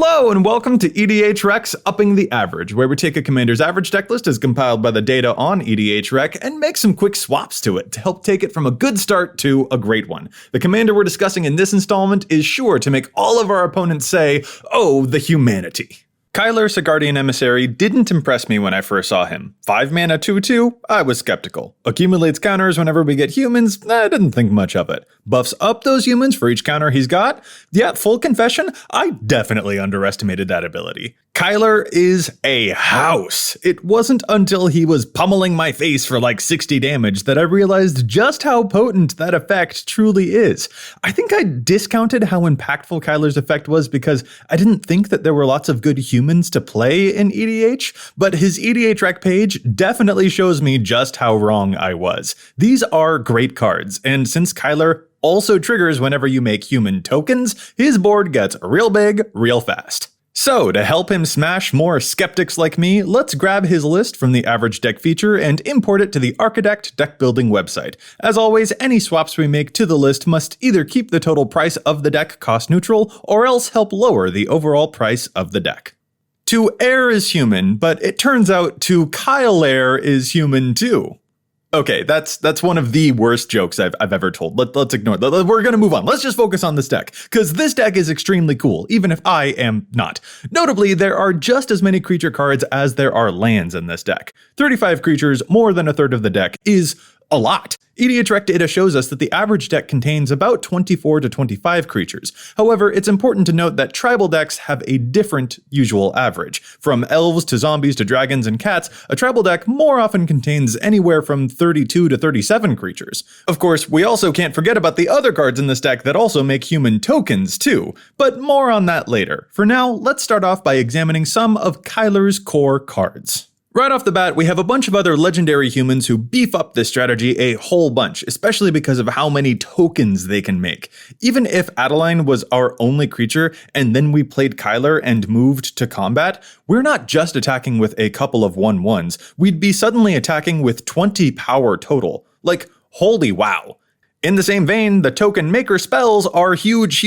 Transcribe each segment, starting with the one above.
Hello and welcome to EDH Rec's Upping the Average, where we take a commander's average deck list as compiled by the data on EDH Rec and make some quick swaps to it to help take it from a good start to a great one. The commander we're discussing in this installment is sure to make all of our opponents say, "Oh, the humanity." Kyler, Sigardian Emissary didn't impress me when I first saw him. 5 mana 2/2, I was skeptical. Accumulates counters whenever we get humans, I didn't think much of it. Buffs up those humans for each counter he's got? Yeah, full confession, I definitely underestimated that ability. Kyler is a house. It wasn't until he was pummeling my face for like 60 damage that I realized just how potent that effect truly is. I think I discounted how impactful Kyler's effect was because I didn't think that there were lots of good humans to play in EDH, but his EDH Rec page definitely shows me just how wrong I was. These are great cards, and since Kyler also triggers whenever you make human tokens, his board gets real big, real fast. So, to help him smash more skeptics like me, let's grab his list from the average deck feature and import it to the Architect deck building website. As always, any swaps we make to the list must either keep the total price of the deck cost neutral, or else help lower the overall price of the deck. To Air is human, but it turns out to Kyle Air is human too. Okay, that's one of the worst jokes I've ever told. Let's ignore that. We're gonna move on. Let's just focus on this deck, because this deck is extremely cool, even if I am not. Notably, there are just as many creature cards as there are lands in this deck. 35 creatures, more than a third of the deck, is a lot. EDH Rec data shows us that the average deck contains about 24 to 25 creatures. However, it's important to note that tribal decks have a different usual average. From elves to zombies to dragons and cats, a tribal deck more often contains anywhere from 32 to 37 creatures. Of course, we also can't forget about the other cards in this deck that also make human tokens too, but more on that later. For now, let's start off by examining some of Kyler's core cards. Right off the bat, we have a bunch of other legendary humans who beef up this strategy a whole bunch, especially because of how many tokens they can make. Even if Adeline was our only creature, and then we played Kyler and moved to combat, we're not just attacking with a couple of 1/1s, we'd be suddenly attacking with 20 power total. Like, holy wow. In the same vein, the token maker spells are huge.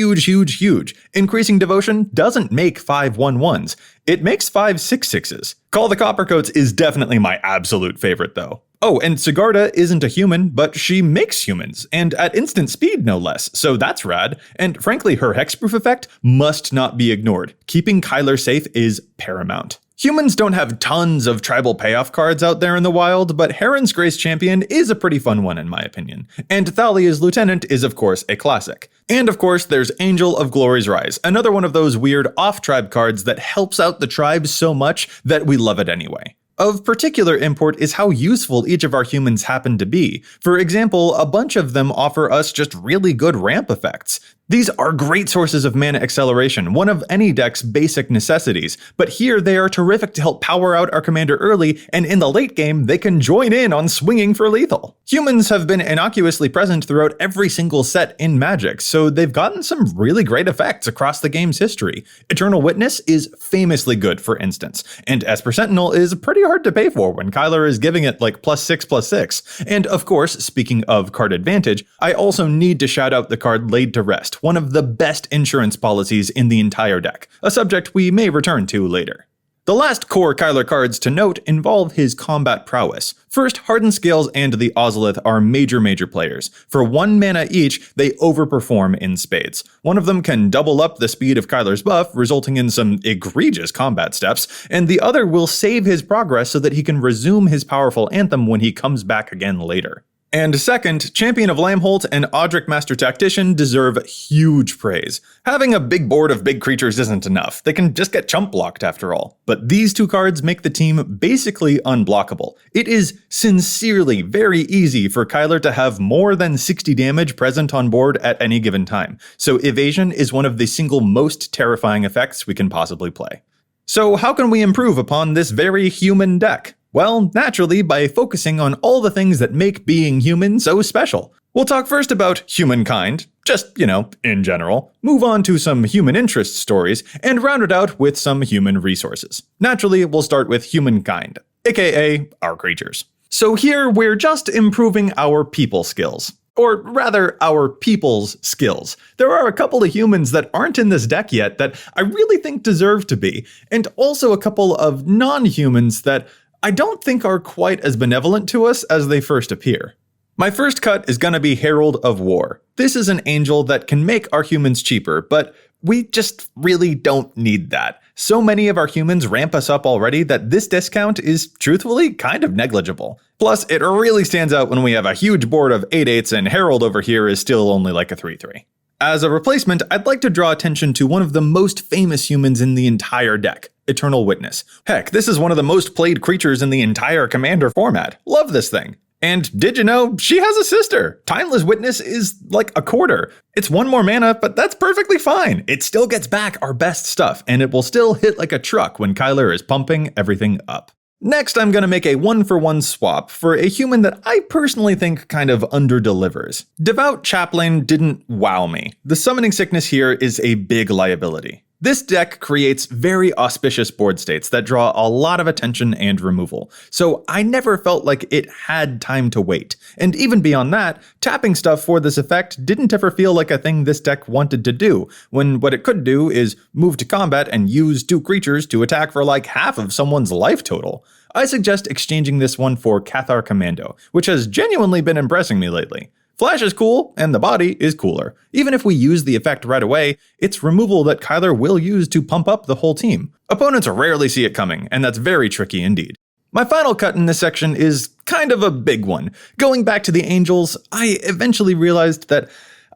Increasing Devotion doesn't make 5 1/1s, it makes 5 6/6s. Call the Coppercoats is definitely my absolute favorite though. Oh, and Sigarda isn't a human, but she makes humans, and at instant speed no less, so that's rad. And frankly, her hexproof effect must not be ignored. Keeping Kyler safe is paramount. Humans don't have tons of tribal payoff cards out there in the wild, but Heron's Grace Champion is a pretty fun one in my opinion. And Thalia's Lieutenant is of course a classic. And of course there's Angel of Glory's Rise, another one of those weird off-tribe cards that helps out the tribes so much that we love it anyway. Of particular import is how useful each of our humans happen to be. For example, a bunch of them offer us just really good ramp effects. These are great sources of mana acceleration, one of any deck's basic necessities, but here they are terrific to help power out our commander early, and in the late game, they can join in on swinging for lethal. Humans have been innocuously present throughout every single set in Magic, so they've gotten some really great effects across the game's history. Eternal Witness is famously good, for instance, and Esper Sentinel is pretty hard to pay for when Kyler is giving it like +6/+6. And of course, speaking of card advantage, I also need to shout out the card Laid to Rest, one of the best insurance policies in the entire deck, a subject we may return to later. The last core Kyler cards to note involve his combat prowess. First, Hardened Scales and the Ozolith are major players. For 1 mana each, they overperform in spades. One of them can double up the speed of Kyler's buff, resulting in some egregious combat steps, and the other will save his progress so that he can resume his powerful anthem when he comes back again later. And second, Champion of Lamholt and Audric Master Tactician deserve huge praise. Having a big board of big creatures isn't enough, they can just get chump blocked after all. But these two cards make the team basically unblockable. It is sincerely very easy for Kyler to have more than 60 damage present on board at any given time, so Evasion is one of the single most terrifying effects we can possibly play. So how can we improve upon this very human deck? Well, naturally, by focusing on all the things that make being human so special. We'll talk first about humankind, just, in general, move on to some human interest stories, and round it out with some human resources. Naturally, we'll start with humankind, aka our creatures. So here, we're just improving our people skills. Or rather, our people's skills. There are a couple of humans that aren't in this deck yet that I really think deserve to be, and also a couple of non-humans that I don't think are quite as benevolent to us as they first appear. My first cut is gonna be Herald of War. This is an angel that can make our humans cheaper, but we just really don't need that. So many of our humans ramp us up already that this discount is truthfully kind of negligible. Plus, it really stands out when we have a huge board of 8/8s and Herald over here is still only like a 3/3. As a replacement, I'd like to draw attention to one of the most famous humans in the entire deck, Eternal Witness. Heck, this is one of the most played creatures in the entire Commander format. Love this thing. And did you know, she has a sister? Timeless Witness is like a quarter. It's 1 more mana, but that's perfectly fine. It still gets back our best stuff, and it will still hit like a truck when Kyler is pumping everything up. Next, I'm gonna make a 1-for-1 swap for a human that I personally think kind of underdelivers. Devout Chaplain didn't wow me. The summoning sickness here is a big liability. This deck creates very auspicious board states that draw a lot of attention and removal, so I never felt like it had time to wait. And even beyond that, tapping stuff for this effect didn't ever feel like a thing this deck wanted to do, when what it could do is move to combat and use 2 creatures to attack for like half of someone's life total. I suggest exchanging this one for Cathar Commando, which has genuinely been impressing me lately. Flash is cool, and the body is cooler. Even if we use the effect right away, it's removal that Kyler will use to pump up the whole team. Opponents rarely see it coming, and that's very tricky indeed. My final cut in this section is kind of a big one. Going back to the Angels, I eventually realized that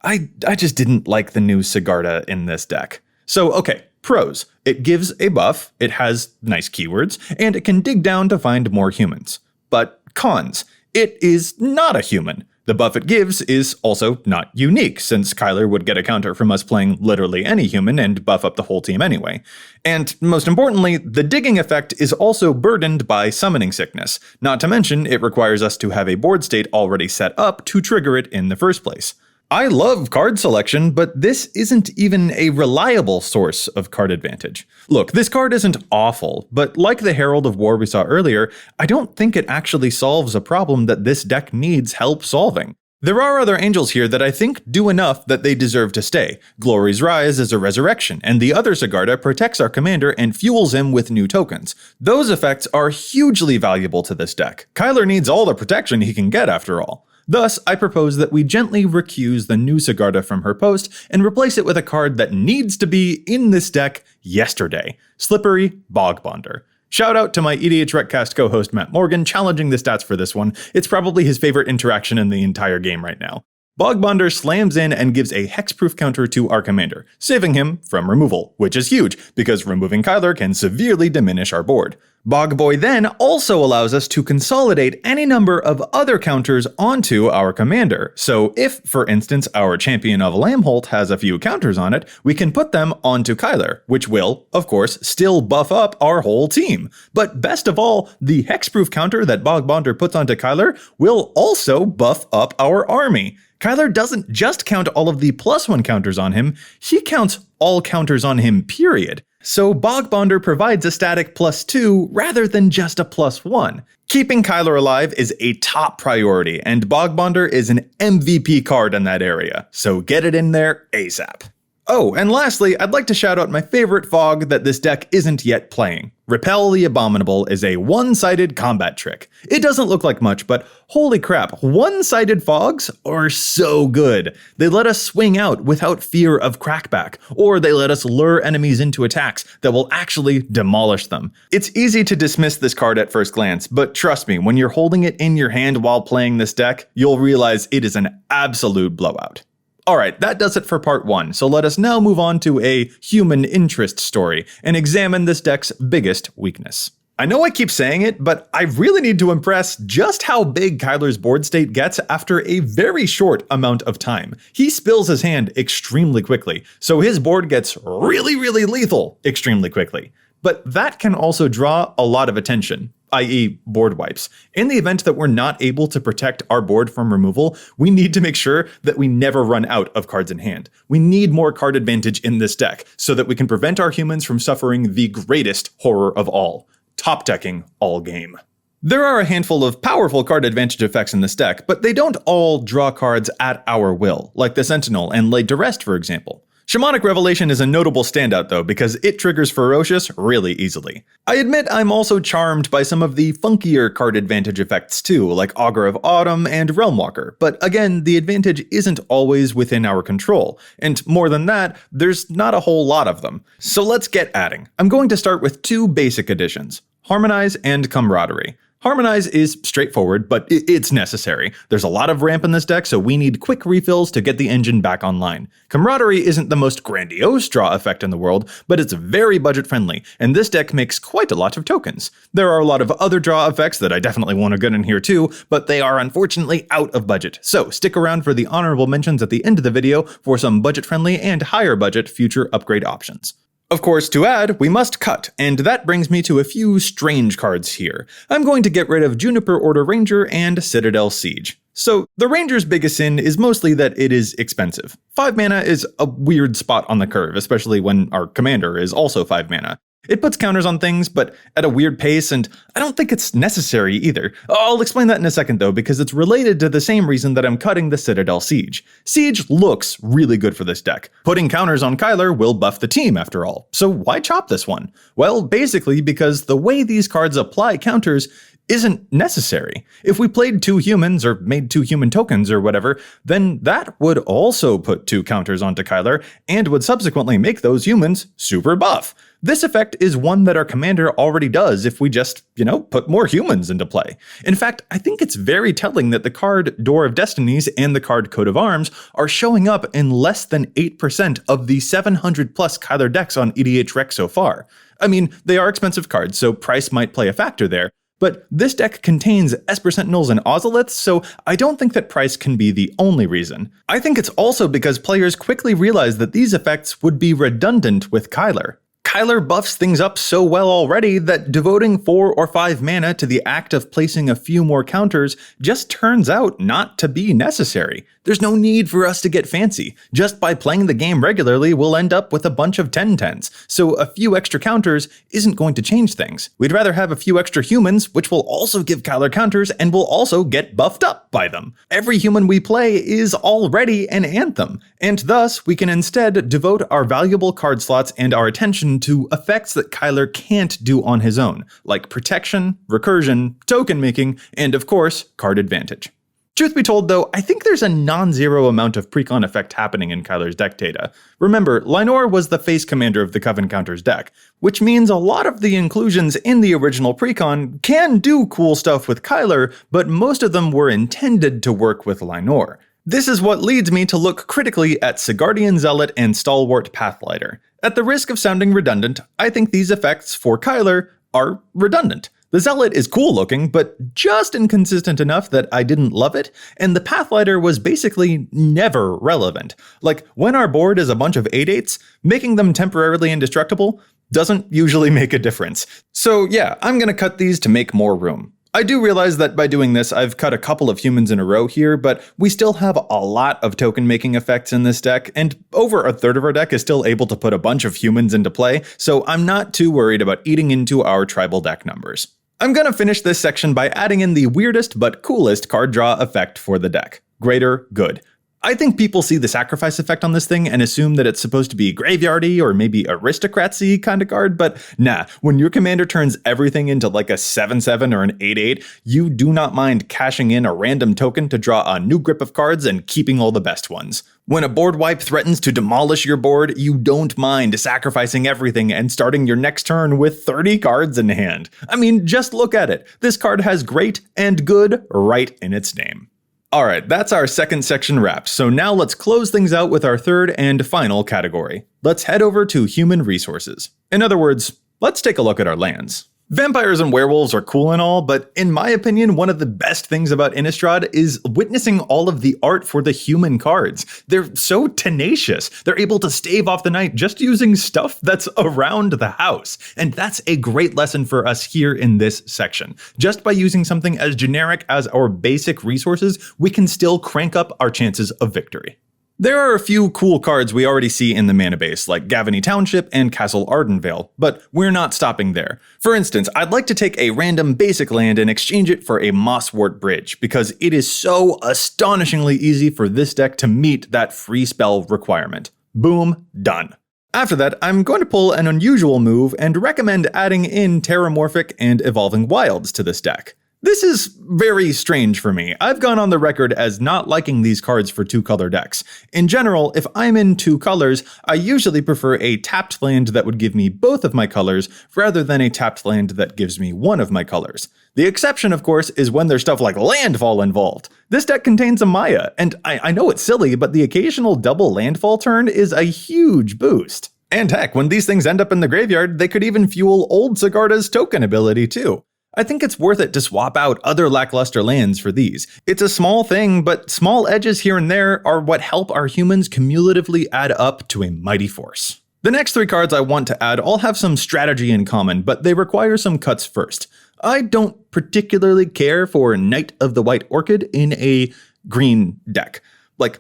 I just didn't like the new Sigarda in this deck. So okay, pros. It gives a buff, it has nice keywords, and it can dig down to find more humans. But cons. It is not a human. The buff it gives is also not unique, since Kyler would get a counter from us playing literally any human and buff up the whole team anyway. And most importantly, the digging effect is also burdened by summoning sickness, not to mention it requires us to have a board state already set up to trigger it in the first place. I love card selection, but this isn't even a reliable source of card advantage. Look, this card isn't awful, but like the Herald of War we saw earlier, I don't think it actually solves a problem that this deck needs help solving. There are other angels here that I think do enough that they deserve to stay. Glory's Rise is a resurrection, and the other Sigarda protects our commander and fuels him with new tokens. Those effects are hugely valuable to this deck. Kyler needs all the protection he can get after all. Thus, I propose that we gently recuse the new Sigarda from her post and replace it with a card that needs to be in this deck yesterday, Slippery Bogbonder. Shout out to my EDH Recast co-host Matt Morgan challenging the stats for this one. It's probably his favorite interaction in the entire game right now. Bogbonder slams in and gives a hexproof counter to our commander, saving him from removal, which is huge, because removing Kyler can severely diminish our board. Bogboy then also allows us to consolidate any number of other counters onto our commander. So if, for instance, our Champion of Lamholt has a few counters on it, we can put them onto Kyler, which will, of course, still buff up our whole team. But best of all, the hexproof counter that Bogbonder puts onto Kyler will also buff up our army. Kyler doesn't just count all of the +1 counters on him, he counts all counters on him, period. So Bogbonder provides a static +2 rather than just a +1. Keeping Kyler alive is a top priority, and Bogbonder is an MVP card in that area, so get it in there ASAP. Oh, and lastly, I'd like to shout out my favorite fog that this deck isn't yet playing. Repel the Abominable is a one-sided combat trick. It doesn't look like much, but holy crap, one-sided fogs are so good. They let us swing out without fear of crackback, or they let us lure enemies into attacks that will actually demolish them. It's easy to dismiss this card at first glance, but trust me, when you're holding it in your hand while playing this deck, you'll realize it is an absolute blowout. Alright, that does it for part 1, so let us now move on to a human interest story and examine this deck's biggest weakness. I know I keep saying it, but I really need to impress just how big Kyler's board state gets after a very short amount of time. He spills his hand extremely quickly, so his board gets really lethal extremely quickly. But that can also draw a lot of attention, i.e. board wipes. In the event that we're not able to protect our board from removal, we need to make sure that we never run out of cards in hand. We need more card advantage in this deck so that we can prevent our humans from suffering the greatest horror of all, top decking all game. There are a handful of powerful card advantage effects in this deck, but they don't all draw cards at our will, like the Sentinel and Laid to Rest, for example. Shamanic Revelation is a notable standout though, because it triggers Ferocious really easily. I admit I'm also charmed by some of the funkier card advantage effects too, like Augur of Autumn and Realmwalker, but again, the advantage isn't always within our control, and more than that, there's not a whole lot of them. So let's get adding. I'm going to start with two basic additions, Harmonize and Camaraderie. Harmonize is straightforward, but it's necessary. There's a lot of ramp in this deck, so we need quick refills to get the engine back online. Camaraderie isn't the most grandiose draw effect in the world, but it's very budget-friendly, and this deck makes quite a lot of tokens. There are a lot of other draw effects that I definitely want to get in here too, but they are unfortunately out of budget, so stick around for the honorable mentions at the end of the video for some budget-friendly and higher-budget future upgrade options. Of course, to add, we must cut, and that brings me to a few strange cards here. I'm going to get rid of Juniper Order Ranger and Citadel Siege. So, the Ranger's biggest sin is mostly that it is expensive. 5 mana is a weird spot on the curve, especially when our commander is also 5 mana. It puts counters on things, but at a weird pace, and I don't think it's necessary either. I'll explain that in a second though, because it's related to the same reason that I'm cutting the Citadel Siege. Siege looks really good for this deck. Putting counters on Kyler will buff the team after all, so why chop this one? Well, basically because the way these cards apply counters isn't necessary. If we played 2 humans or made 2 human tokens or whatever, then that would also put 2 counters onto Kyler and would subsequently make those humans super buff. This effect is one that our commander already does if we just, put more humans into play. In fact, I think it's very telling that the card Door of Destinies and the card Coat of Arms are showing up in less than 8% of the 700 plus Kyler decks on EDH Rec so far. I mean, they are expensive cards, so price might play a factor there. But this deck contains Esper Sentinels and Ozoliths, so I don't think that price can be the only reason. I think it's also because players quickly realize that these effects would be redundant with Kyler. Kyler buffs things up so well already that devoting 4 or 5 mana to the act of placing a few more counters just turns out not to be necessary. There's no need for us to get fancy. Just by playing the game regularly, we'll end up with a bunch of 10/10s, so a few extra counters isn't going to change things. We'd rather have a few extra humans, which will also give Kyler counters and will also get buffed up by them. Every human we play is already an Anthem, and thus we can instead devote our valuable card slots and our attention to effects that Kyler can't do on his own, like protection, recursion, token making, and of course, card advantage. Truth be told though, I think there's a non-zero amount of precon effect happening in Kyler's deck data. Remember, Lynor was the face commander of the Coven Counters deck, which means a lot of the inclusions in the original precon can do cool stuff with Kyler, but most of them were intended to work with Lynor. This is what leads me to look critically at Sigardian Zealot and Stalwart Pathlighter. At the risk of sounding redundant, I think these effects for Kyler are redundant. The Zealot is cool looking, but just inconsistent enough that I didn't love it, and the Pathlighter was basically never relevant. Like, when our board is a bunch of 8/8s, making them temporarily indestructible doesn't usually make a difference. So yeah, I'm gonna cut these to make more room. I do realize that by doing this, I've cut a couple of humans in a row here, but we still have a lot of token-making effects in this deck, and over a third of our deck is still able to put a bunch of humans into play, so I'm not too worried about eating into our tribal deck numbers. I'm gonna finish this section by adding in the weirdest but coolest card draw effect for the deck, Greater Good. I think people see the sacrifice effect on this thing and assume that it's supposed to be graveyardy or maybe aristocracy kind of card, but nah, when your commander turns everything into like a 7/7 or an 8/8, you do not mind cashing in a random token to draw a new grip of cards and keeping all the best ones. When a board wipe threatens to demolish your board, you don't mind sacrificing everything and starting your next turn with 30 cards in hand. I mean, just look at it. This card has great and good right in its name. Alright, that's our second section wrapped, so now let's close things out with our third and final category. Let's head over to human resources. In other words, let's take a look at our lands. Vampires and werewolves are cool and all, but in my opinion, one of the best things about Innistrad is witnessing all of the art for the human cards. They're so tenacious. They're able to stave off the night just using stuff that's around the house. And that's a great lesson for us here in this section. Just by using something as generic as our basic resources, we can still crank up our chances of victory. There are a few cool cards we already see in the mana base, like Gavany Township and Castle Ardenvale, but we're not stopping there. For instance, I'd like to take a random basic land and exchange it for a Mosswort Bridge, because it is so astonishingly easy for this deck to meet that free spell requirement. Boom, done. After that, I'm going to pull an unusual move and recommend adding in Terramorphic and Evolving Wilds to this deck. This is very strange for me. I've gone on the record as not liking these cards for 2-color decks. In general, if I'm in 2 colors, I usually prefer a tapped land that would give me both of my colors rather than a tapped land that gives me one of my colors. The exception, of course, is when there's stuff like landfall involved. This deck contains a Maya, and I know it's silly, but the occasional double landfall turn is a huge boost. And heck, when these things end up in the graveyard, they could even fuel old Sigarda's token ability too. I think it's worth it to swap out other lackluster lands for these. It's a small thing, but small edges here and there are what help our humans cumulatively add up to a mighty force. The next 3 cards I want to add all have some strategy in common, but they require some cuts first. I don't particularly care for Knight of the White Orchid in a green deck. Like,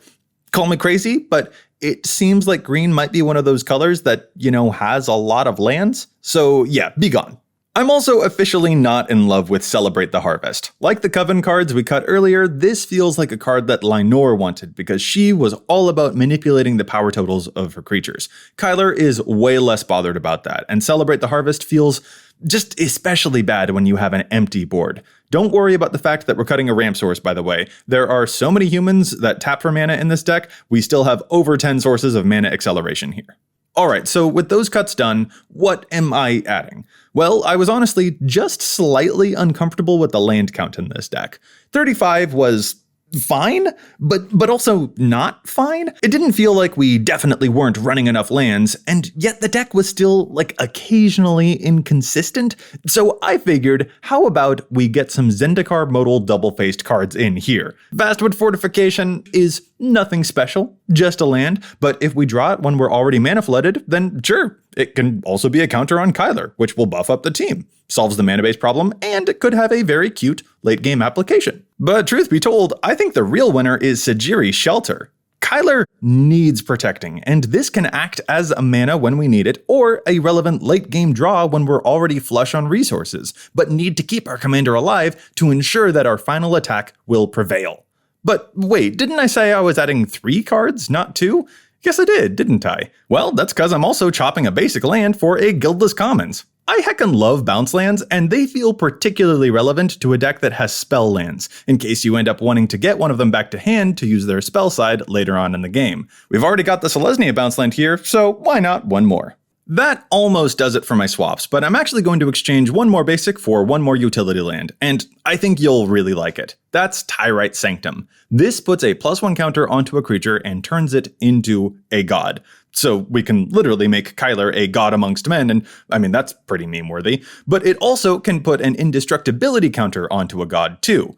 call me crazy, but it seems like green might be one of those colors that, has a lot of lands. So yeah, be gone. I'm also officially not in love with Celebrate the Harvest. Like the Coven cards we cut earlier, this feels like a card that Lynor wanted because she was all about manipulating the power totals of her creatures. Kyler is way less bothered about that, and Celebrate the Harvest feels just especially bad when you have an empty board. Don't worry about the fact that we're cutting a ramp source, by the way. There are so many humans that tap for mana in this deck, we still have over 10 sources of mana acceleration here. Alright, so with those cuts done, what am I adding? Well, I was honestly just slightly uncomfortable with the land count in this deck. 35 was fine, but also not fine. It didn't feel like we definitely weren't running enough lands, and yet the deck was still, occasionally inconsistent. So I figured, how about we get some Zendikar modal double-faced cards in here? Vastwood Fortification is nothing special, just a land, but if we draw it when we're already mana flooded, then sure, it can also be a counter on Kyler, which will buff up the team. Solves the mana base problem, and it could have a very cute late game application. But truth be told, I think the real winner is Sejiri Shelter. Kyler needs protecting, and this can act as a mana when we need it, or a relevant late game draw when we're already flush on resources, but need to keep our commander alive to ensure that our final attack will prevail. But wait, didn't I say I was adding 3 cards, not 2? Yes I did, didn't I? Well, that's because I'm also chopping a basic land for a Guildless Commons. I heckin' love bounce lands, and they feel particularly relevant to a deck that has spell lands, in case you end up wanting to get one of them back to hand to use their spell side later on in the game. We've already got the Selesnya bounce land here, so why not one more? That almost does it for my swaps, but I'm actually going to exchange one more basic for one more utility land, and I think you'll really like it. That's Tyrite Sanctum. This puts a +1 counter onto a creature and turns it into a god. So we can literally make Kyler a god amongst men, and I mean, that's pretty meme-worthy. But it also can put an indestructibility counter onto a god too.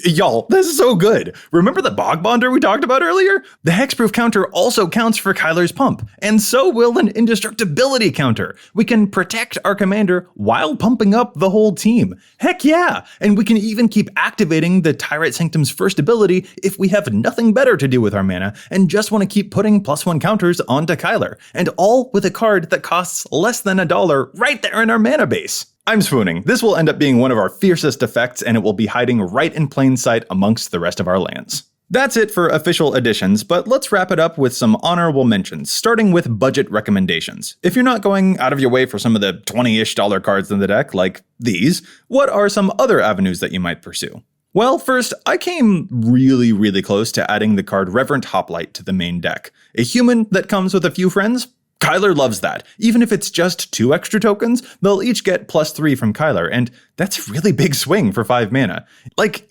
Y'all, this is so good. Remember the Bogbonder we talked about earlier? The hexproof counter also counts for Kyler's pump, and so will an indestructibility counter. We can protect our commander while pumping up the whole team. Heck yeah! And we can even keep activating the Tyrite Sanctum's first ability if we have nothing better to do with our mana and just want to keep putting +1 counters onto Kyler, and all with a card that costs less than $1 right there in our mana base. I'm swooning. This will end up being one of our fiercest effects, and it will be hiding right in plain sight amongst the rest of our lands. That's it for official additions, but let's wrap it up with some honorable mentions, starting with budget recommendations. If you're not going out of your way for some of the $20-ish cards in the deck, like these, what are some other avenues that you might pursue? Well, first, I came really close to adding the card Reverent Hoplite to the main deck. A human that comes with a few friends? Kyler loves that. Even if it's just 2 extra tokens, they'll each get +3 from Kyler, and that's a really big swing for 5 mana.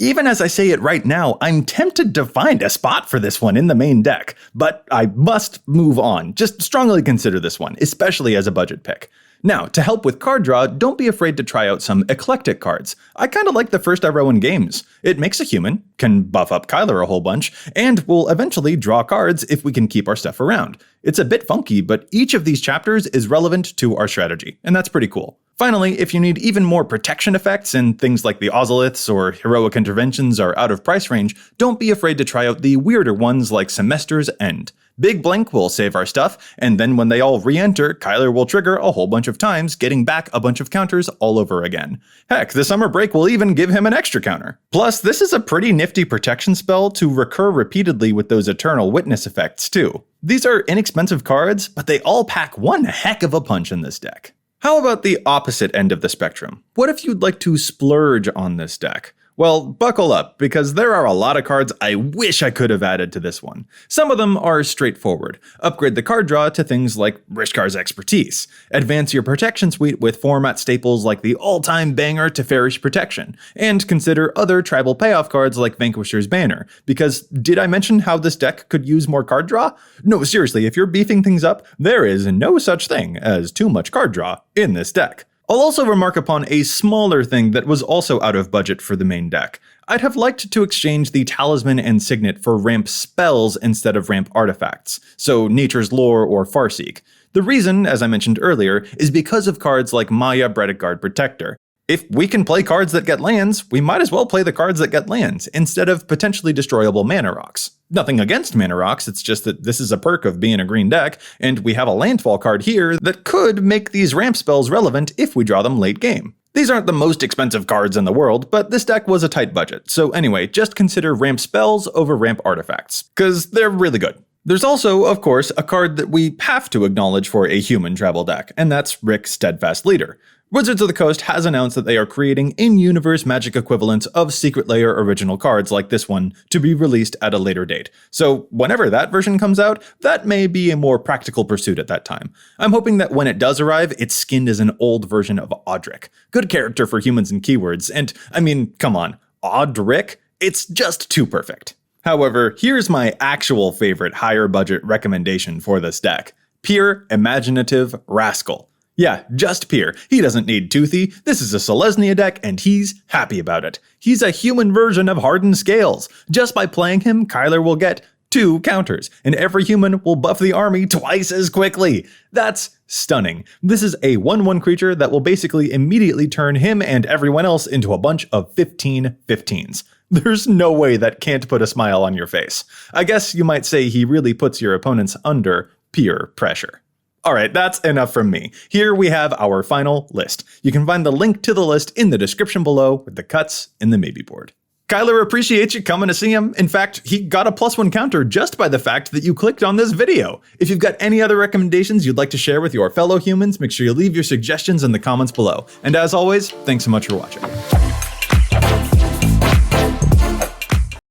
Even as I say it right now, I'm tempted to find a spot for this one in the main deck, but I must move on. Just strongly consider this one, especially as a budget pick. Now, to help with card draw, don't be afraid to try out some eclectic cards. I kinda like the first arrow in games. It makes a human, can buff up Kyler a whole bunch, and will eventually draw cards if we can keep our stuff around. It's a bit funky, but each of these chapters is relevant to our strategy, and that's pretty cool. Finally, if you need even more protection effects and things like the Ozoliths or heroic interventions are out of price range, don't be afraid to try out the weirder ones like Semester's End. Big Blink will save our stuff, and then when they all re-enter, Kyler will trigger a whole bunch of times, getting back a bunch of counters all over again. Heck, the Summer Break will even give him an extra counter. Plus, this is a pretty nifty protection spell to recur repeatedly with those Eternal Witness effects too. These are inexpensive cards, but they all pack one heck of a punch in this deck. How about the opposite end of the spectrum? What if you'd like to splurge on this deck? Well, buckle up, because there are a lot of cards I wish I could have added to this one. Some of them are straightforward. Upgrade the card draw to things like Rishkar's Expertise. Advance your protection suite with format staples like the all-time banger Teferi's Protection. And consider other tribal payoff cards like Vanquisher's Banner. Because did I mention how this deck could use more card draw? No, seriously, if you're beefing things up, there is no such thing as too much card draw in this deck. I'll also remark upon a smaller thing that was also out of budget for the main deck. I'd have liked to exchange the Talisman and Signet for ramp spells instead of ramp artifacts, so Nature's Lore or Farseek. The reason, as I mentioned earlier, is because of cards like Maya Bredeguard Protector. If we can play cards that get lands, we might as well play the cards that get lands, instead of potentially destroyable mana rocks. Nothing against mana rocks, it's just that this is a perk of being a green deck, and we have a landfall card here that could make these ramp spells relevant if we draw them late game. These aren't the most expensive cards in the world, but this deck was a tight budget, so anyway, just consider ramp spells over ramp artifacts, cause they're really good. There's also, of course, a card that we have to acknowledge for a human travel deck, and that's Rick Steadfast Leader. Wizards of the Coast has announced that they are creating in-universe Magic equivalents of Secret Lair original cards like this one to be released at a later date. So whenever that version comes out, that may be a more practical pursuit at that time. I'm hoping that when it does arrive, it's skinned as an old version of Audric. Good character for humans and keywords, and I mean, come on, Audric? It's just too perfect. However, here's my actual favorite higher budget recommendation for this deck. Pure Imaginative Rascal. Yeah, just Pier. He doesn't need Toothy. This is a Selesnya deck, and he's happy about it. He's a human version of Hardened Scales. Just by playing him, Kyler will get 2 counters, and every human will buff the army twice as quickly. That's stunning. This is a 1/1 creature that will basically immediately turn him and everyone else into a bunch of 15/15s. There's no way that can't put a smile on your face. I guess you might say he really puts your opponents under peer pressure. Alright, that's enough from me. Here we have our final list. You can find the link to the list in the description below with the cuts in the maybe board. Kyler appreciates you coming to see him. In fact, he got a +1 counter just by the fact that you clicked on this video. If you've got any other recommendations you'd like to share with your fellow humans, make sure you leave your suggestions in the comments below. And as always, thanks so much for watching.